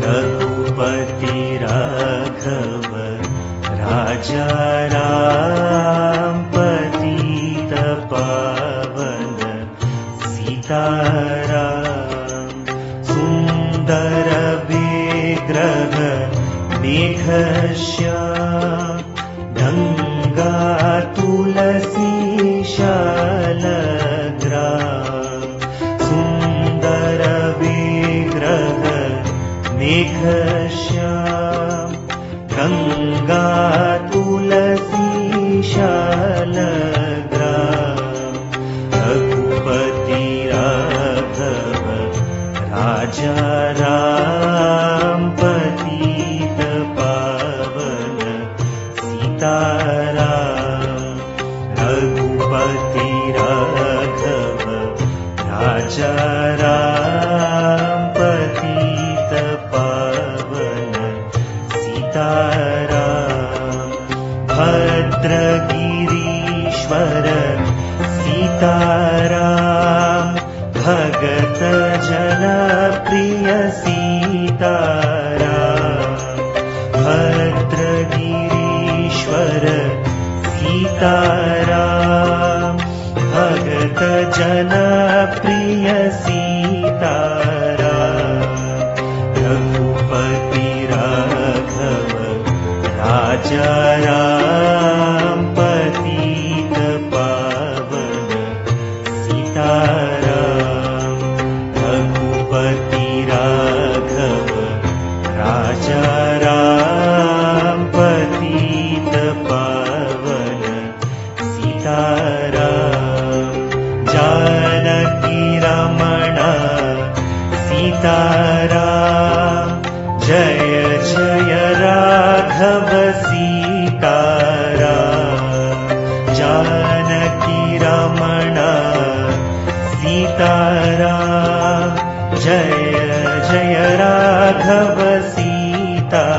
रघुपति राघव राजा राम पतित पावन सीताराम। सुंदर विग्रह मेघश्याम गंगा तुलसी शालग्राम। सुंदर विग्रह मेघश्याम गंगा तुलसी शालग्राम। रघुपति राघव राजा राम पतित पावन सीताराम। रघुपति राघव राजा राम पतित पावन सीताराम। भद्रगिरीश्वर सीताराम भगत जन प्रिय सीताराम। भद्रगिरीश्वर सीताराम भगत जन प्रिय सीताराम। रघुपति राघव राजा राम पतित पावन सीताराम। रघुपति राघव राजा राम पतित पावन सीताराम। जानकी रमण सीताराम जय जय राघव सीताराम। जानकी रमण सीताराम जय जय राघव सीताराम।